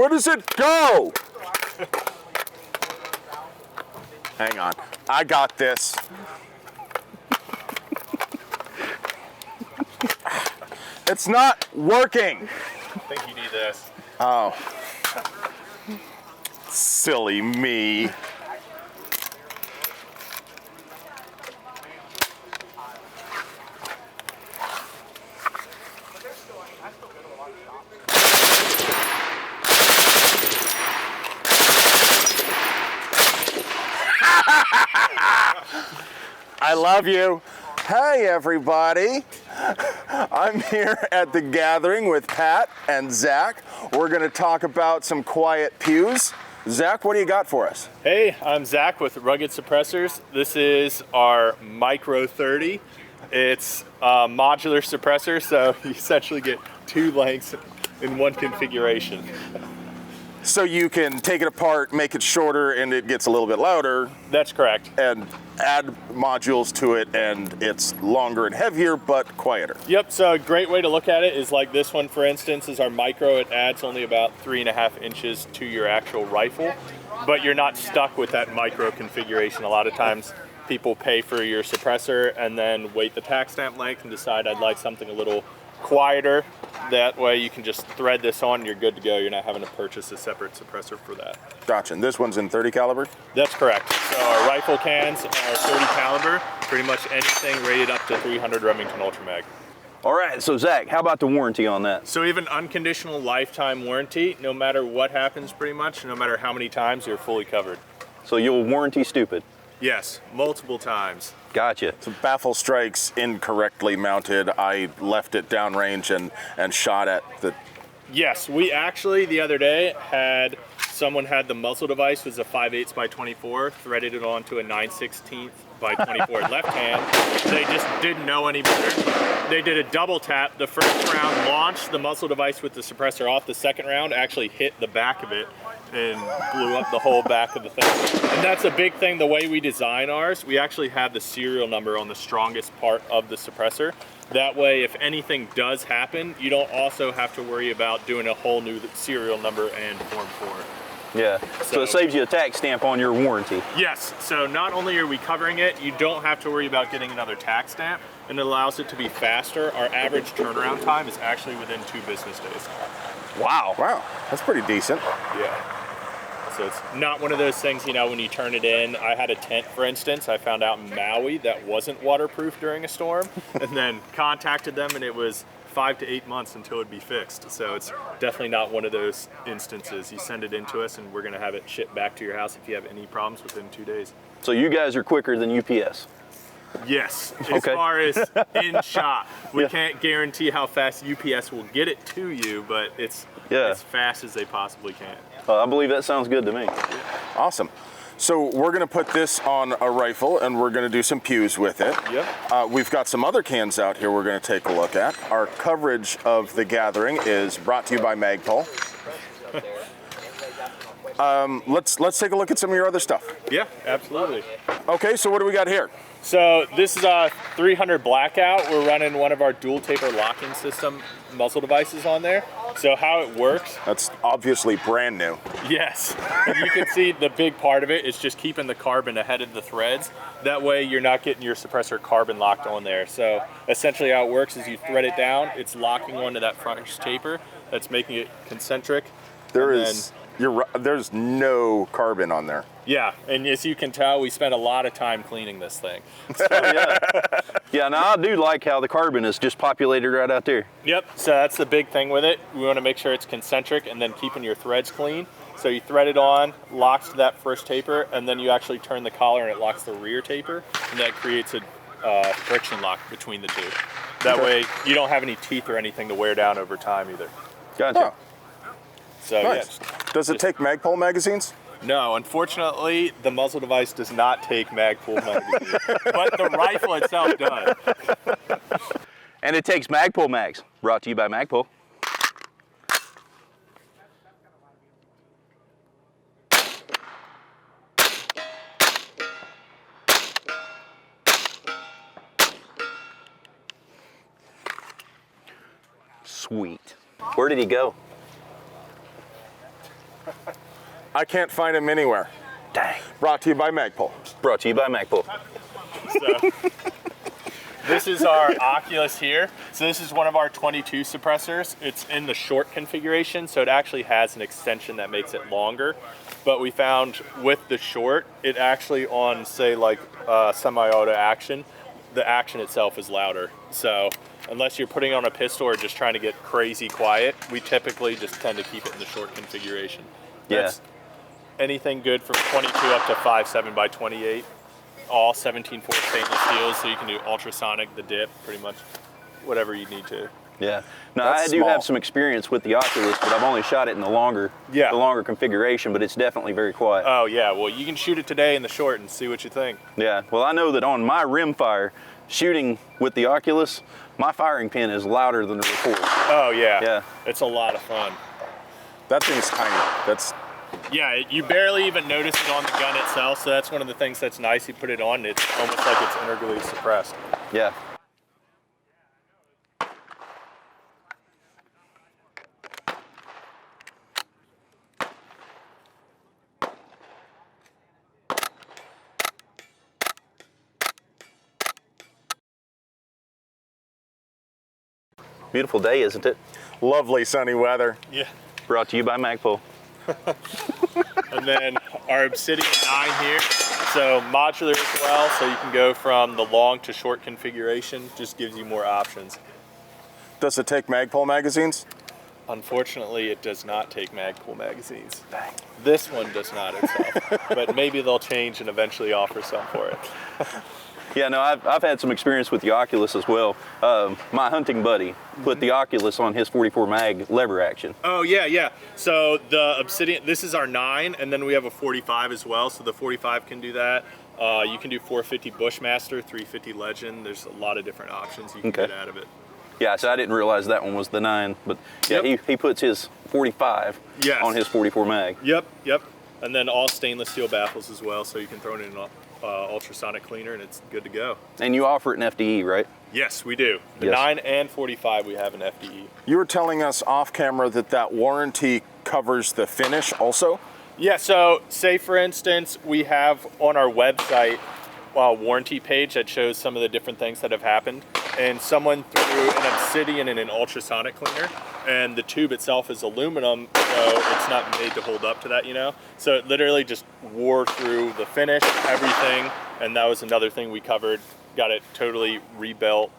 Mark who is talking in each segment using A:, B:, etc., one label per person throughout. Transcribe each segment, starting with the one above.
A: Where does it go? Hang on. I got this. It's not working.
B: I think you need this.
A: Oh. Silly me. I love you. Hey, everybody. I'm here at the gathering with Pat and Zach. We're going to talk about some quiet pews. Zach, what do you got for us?
B: Hey, I'm Zach with Rugged Suppressors. This is our Micro 30. It's a modular suppressor, so you essentially get two lengths in one configuration.
A: So you can take it apart, make it shorter, and it gets a little bit louder.
B: That's correct.
A: And add modules to it, and it's longer and heavier, but quieter.
B: Yep, so a great way to look at it is like this one, for instance, is our Micro. It adds only about 3.5 inches to your actual rifle, but you're not stuck with that Micro configuration. A lot of times people pay for your suppressor and then wait the tack stamp length and decide I'd like something a little quieter. That way you can just thread this on and you're good to go. You're not having to purchase a separate suppressor for that.
A: Gotcha. And this one's in 30 caliber?
B: That's correct. So our rifle cans are 30 caliber, pretty much anything rated up to 300 Remington Ultra Mag.
C: All right, so Zach, how about the warranty on that?
B: So we have an unconditional lifetime warranty. No matter what happens, pretty much, no matter how many times, you're fully covered.
C: So you'll warranty stupid?
B: Yes, multiple times.
C: Gotcha.
A: So baffle strikes incorrectly mounted. I left it downrange and shot at the...
B: Yes, we actually, the other day, someone had the muzzle device, was a 5/8 by 24, threaded it onto a 9/16 by 24 left hand. They just didn't know any better. They did a double tap. The first round launched the muzzle device with the suppressor off. The second round actually hit the back of it and blew up the whole back of the thing. And that's a big thing, the way we design ours, we actually have the serial number on the strongest part of the suppressor. That way, if anything does happen, you don't also have to worry about doing a whole new serial number and Form 4.
C: Yeah, so it saves you a tax stamp on your warranty.
B: Yes, so not only are we covering it, you don't have to worry about getting another tax stamp, and it allows it to be faster. Our average turnaround time is actually within 2 business days.
A: Wow. Wow, that's pretty decent.
B: Yeah. So it's not one of those things, you know, when you turn it in. I had a tent, for instance, I found out in Maui that wasn't waterproof during a storm, and then contacted them, and it was 5 to 8 months until it'd be fixed. So it's definitely not one of those instances. You send it in to us, and we're going to have it shipped back to your house if you have any problems within 2 days.
C: So you guys are quicker than UPS?
B: Yes, as
C: Okay.
B: far as in shop. We can't guarantee how fast UPS will get it to you, but it's as fast as they possibly can.
C: I believe that sounds good to me.
A: Awesome. So we're going to put this on a rifle, and we're going to do some pews with it.
B: Yep.
A: We've got some other cans out here we're going to take a look at. Our coverage of the gathering is brought to you by Magpul. Let's take a look at some of your other stuff.
B: Yeah, absolutely.
A: Okay, so what do we got here?
B: So this is a 300 Blackout. We're running one of our dual taper locking system muzzle devices on there. So how it works.
A: That's obviously brand new.
B: Yes. And you can see the big part of it is just keeping the carbon ahead of the threads. That way you're not getting your suppressor carbon locked on there. So essentially how it works is you thread it down, it's locking onto that front taper. That's making it concentric.
A: There's no carbon on there.
B: Yeah, and as you can tell, we spent a lot of time cleaning this thing.
C: So, yeah, now I do like how the carbon is just populated right out there.
B: Yep, so that's the big thing with it. We want to make sure it's concentric and then keeping your threads clean. So you thread it on, locks to that first taper, and then you actually turn the collar and it locks the rear taper, and that creates a friction lock between the two. That way you don't have any teeth or anything to wear down over time either.
C: Gotcha.
A: Oh,
B: So
A: nice.
B: yeah,
A: Does it take Magpul magazines?
B: no, unfortunately, the muzzle device does not take Magpul magazine, but the rifle itself does.
C: And it takes Magpul mags, brought to you by Magpul. Sweet. Where did he go?
A: I can't find them anywhere.
C: Dang.
A: Brought to you by Magpul.
C: Brought to you by Magpul.
B: So, this is our Oculus here. So this is one of our 22 suppressors. It's in the short configuration, so it actually has an extension that makes it longer. But we found with the short, it actually on, say, like semi-auto action, the action itself is louder. So unless you're putting on a pistol or just trying to get crazy quiet, we typically just tend to keep it in the short configuration. That's anything good from 22 up to 5.7 by 28. All 17.4 stainless steels, so you can do ultrasonic, the dip, pretty much whatever you need to.
C: Yeah. Now
A: That's
C: I do
A: small.
C: have some experience with the Oculus, but I've only shot it in the longer configuration, but it's definitely very quiet.
B: Oh yeah, well you can shoot it today in the short and see what you think.
C: Yeah. Well, I know that on my rimfire, shooting with the Oculus, my firing pin is louder than the report.
B: Oh yeah.
C: Yeah.
B: It's a lot of fun.
A: That thing's tiny. That's
B: Yeah, you barely even notice it on the gun itself, so that's one of the things that's nice. You put it on, it's almost like it's integrally suppressed.
C: Yeah. Beautiful day, isn't it?
A: lovely sunny weather.
B: Yeah.
C: Brought to you by Magpul.
B: And then our Obsidian 9 here, so modular as well, so you can go from the long to short configuration, just gives you more options.
A: Does it take Magpul magazines?
B: Unfortunately, it does not take Magpul magazines. This one does not itself, but maybe they'll change and eventually offer some for it.
C: Yeah, no, I've had some experience with the Oculus as well. My hunting buddy put the Oculus on his 44 mag lever action.
B: Oh yeah, yeah. So the Obsidian, this is our 9, and then we have a 45 as well. So the 45 can do that. You can do 450 Bushmaster, 350 Legend. There's a lot of different options you can get out of it.
C: Yeah, so I didn't realize that one was the 9, but yeah, he puts his 45 on his 44 mag.
B: Yep, yep. And then all stainless steel baffles as well, so you can throw it in an ultrasonic cleaner and it's good to go.
C: And you offer it in FDE, right?
B: Yes, we do. The
C: Yes.
B: 9 and 45 we have in FDE.
A: You were telling us off camera that warranty covers the finish also?
B: Yeah, so say for instance, we have on our website a warranty page that shows some of the different things that have happened, and someone threw an Obsidian in an ultrasonic cleaner, and the tube itself is aluminum, so it's not made to hold up to that, you know? So it literally just wore through the finish, everything, and that was another thing we covered. Got it totally rebuilt,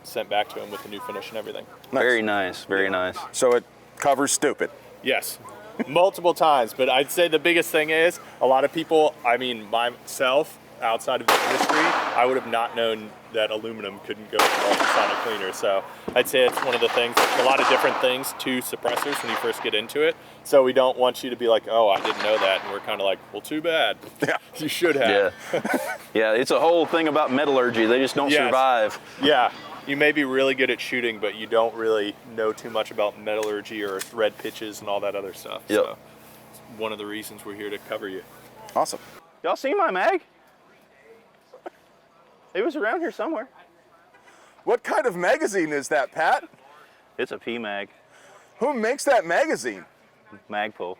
B: sent back to him with the new finish and everything.
A: Nice.
C: Very nice, very nice.
A: So it covers stupid.
B: Yes, multiple times, but I'd say the biggest thing is a lot of people, I mean myself, outside of the industry, I would have not known that aluminum couldn't go in an ultrasonic cleaner. So I'd say it's one of the things, a lot of different things to suppressors when you first get into it. So we don't want you to be like, oh, I didn't know that. And we're kind of like, well, too bad.
A: Yeah.
B: You should have.
C: Yeah. Yeah, it's a whole thing about metallurgy. They just don't survive.
B: Yeah. You may be really good at shooting, but you don't really know too much about metallurgy or thread pitches and all that other stuff.
C: Yep.
B: So it's one of the reasons we're here to cover you.
A: Awesome.
C: Y'all see my mag? It was around here somewhere.
A: What kind of magazine is that, Pat?
C: It's a P-Mag,
A: Who makes that magazine?
C: Magpul.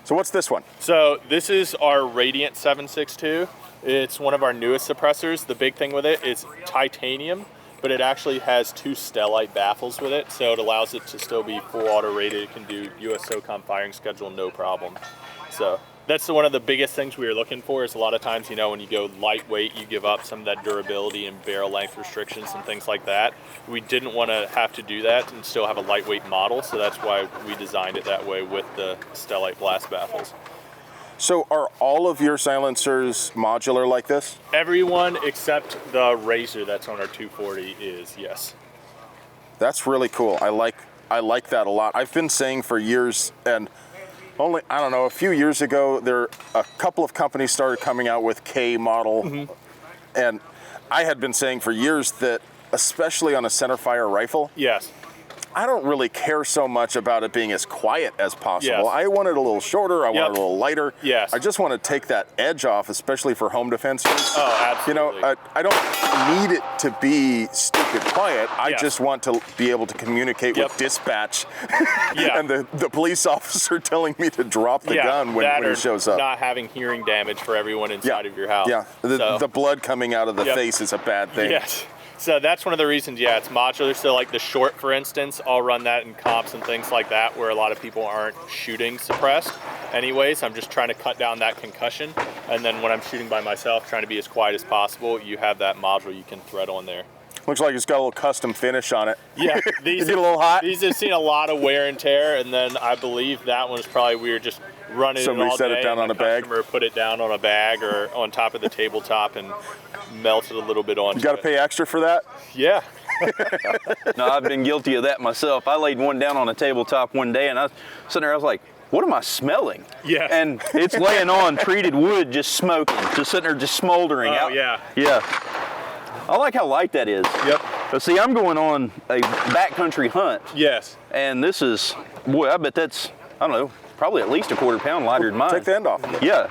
A: So what's this one?
B: So this is our Radiant 7.62. It's one of our newest suppressors. The big thing with it is titanium, but it actually has 2 stellite baffles with it, so it allows it to still be full auto rated. It can do US SOCOM firing schedule, no problem. So that's one of the biggest things we were looking for. Is a lot of times, you know, when you go lightweight, you give up some of that durability and barrel length restrictions and things like that. We didn't want to have to do that and still have a lightweight model, so that's why we designed it that way with the stellite blast baffles.
A: So are all of your silencers modular like this?
B: Everyone except the Razor that's on our 240 is, yes.
A: That's really cool. I like that a lot. I've been saying for years, and only, I don't know, a few years ago, a couple of companies started coming out with K model, and I had been saying for years that, especially on a centerfire rifle,
B: Yes.
A: I don't really care so much about it being as quiet as possible.
B: Yes.
A: I want it a little shorter. I want
B: Yep.
A: it a little lighter.
B: Yes.
A: I just want to take that edge off, especially for home defense use.
B: Oh, absolutely.
A: You know, I don't need it to be stupid quiet. I
B: Yes.
A: just want to be able to communicate
B: Yep.
A: with dispatch
B: Yeah.
A: and the police officer telling me to drop the gun when
B: that
A: he
B: or
A: shows up.
B: not having hearing damage for everyone inside of your house.
A: Yeah, the blood coming out of the
B: Yep.
A: face is a bad thing.
B: Yes. So that's one of the reasons, yeah, it's modular. So like the short, for instance, I'll run that in comps and things like that where a lot of people aren't shooting suppressed anyways. I'm just trying to cut down that concussion. And then when I'm shooting by myself, trying to be as quiet as possible, you have that module you can thread on there.
A: Looks like it's got a little custom finish on it.
B: Yeah,
A: These get a little hot.
B: These have seen a lot of wear and tear, and then I believe that one was probably we were just running
A: Somebody
B: it all
A: set
B: day.
A: it down
B: and
A: on
B: the
A: a bag?
B: customer put it down on a bag or on top of the tabletop and melted a little bit onto
A: You got to
B: it.
A: pay extra for that?
B: Yeah.
C: No, I've been guilty of that myself. I laid one down on a tabletop one day, and I was sitting there, I was like, what am I smelling?
B: Yeah.
C: And it's laying on treated wood, just smoking, just sitting there, just smoldering
B: Oh,
C: out.
B: yeah.
C: Yeah. I like how light that is.
B: Yep.
C: But see, I'm going on a backcountry hunt,
B: Yes.
C: and this is, boy, I bet that's, I don't know, probably at least a quarter pound lighter than mine.
A: Take the end off.
C: Yeah.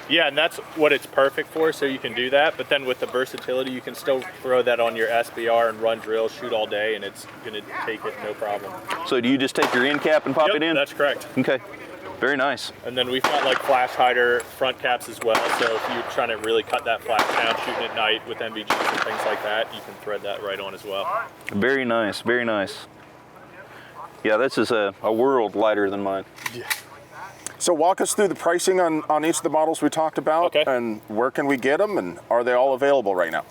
B: Yeah, and that's what it's perfect for, so you can do that. But then with the versatility, you can still throw that on your SBR and run drills, shoot all day, and it's going to take it no problem.
C: So do you just take your end cap and pop
B: Yep,
C: it in?
B: that's correct.
C: Okay. Very nice.
B: And then we've got like flash hider front caps as well. So if you're trying to really cut that flash down, shooting at night with NVGs and things like that, you can thread that right on as well.
C: Very nice. Very nice. Yeah, this is a world lighter than mine.
B: Yeah.
A: So walk us through the pricing on each of the models we talked about,
B: Okay.
A: and where can we get them, and are they all available right now?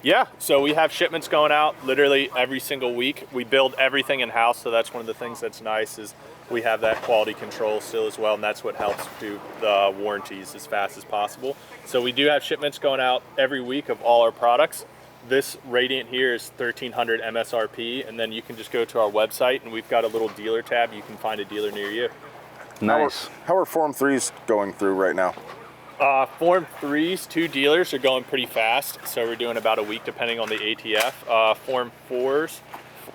B: Yeah, so we have shipments going out literally every single week. We build everything in-house, so that's one of the things that's nice is we have that quality control still as well, and that's what helps do the warranties as fast as possible. So we do have shipments going out every week of all our products. This Radiant here is $1,300 MSRP, and then you can just go to our website, and we've got a little dealer tab. You can find a dealer near you.
C: Nice.
A: How are Form 3s going through right now?
B: Form 3s, 2 dealers are going pretty fast, so we're doing about a week depending on the ATF. Form 4s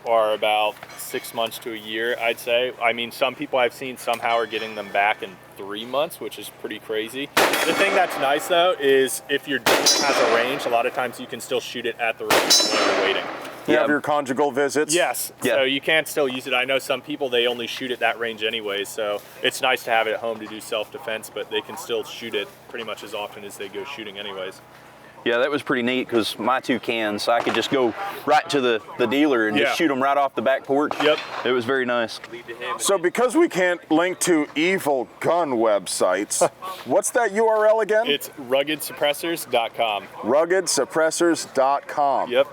B: are about 6 months to a year, I'd say. I mean, some people I've seen somehow are getting them back in 3 months, which is pretty crazy. The thing that's nice though is if your dealer has a range, a lot of times you can still shoot it at the range while you're waiting.
A: You
C: Yeah.
A: have your conjugal visits?
B: Yes,
C: Yeah.
B: so you can still use it. I know some people, they only shoot at that range anyways, so it's nice to have it at home to do self-defense, but they can still shoot it pretty much as often as they go shooting anyways.
C: Yeah, that was pretty neat because my 2 cans, I could just go right to the dealer and
B: Yeah.
C: just shoot them right off the back porch.
B: Yep.
C: It was very nice.
A: So because we can't link to evil gun websites, what's that URL again?
B: It's ruggedsuppressors.com.
A: Ruggedsuppressors.com.
B: Yep.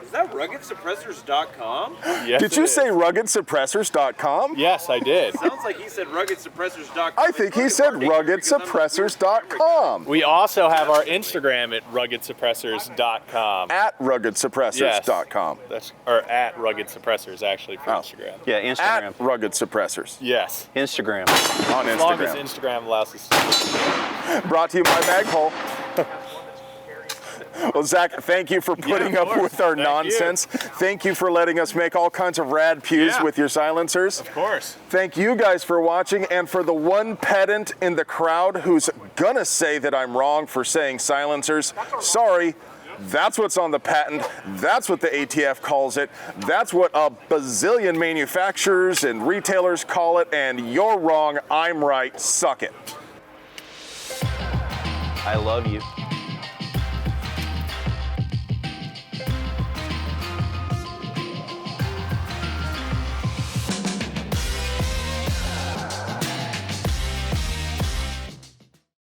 D: Is that ruggedsuppressors.com?
B: Yes,
A: Did
B: it
A: you
B: is.
A: say ruggedsuppressors.com?
B: Yes, I did.
D: Sounds like he said ruggedsuppressors.com.
A: I think he said ruggedsuppressors.com.
B: We also have our Instagram at ruggedsuppressors.com.
A: At ruggedsuppressors.com.
B: That's or at Rugged Suppressors actually for Instagram.
C: Yeah,
A: At
C: Instagram.
A: Rugged Suppressors
B: Yes.
C: Instagram.
A: on
B: As long as
A: Instagram.
B: Instagram allows us to.
A: Brought to you by Magpul. Well, Zach, thank you for putting
B: of
A: up
B: course.
A: with our
B: Thank
A: nonsense. Thank you for letting us make all kinds of rad pews
B: Yeah.
A: with your silencers.
B: Of course.
A: Thank you guys for watching, and for the one pedant in the crowd who's gonna say that I'm wrong for saying silencers, sorry. That's what's on the patent. That's what the ATF calls it. That's what a bazillion manufacturers and retailers call it, and you're wrong, I'm right, suck it.
C: I love you.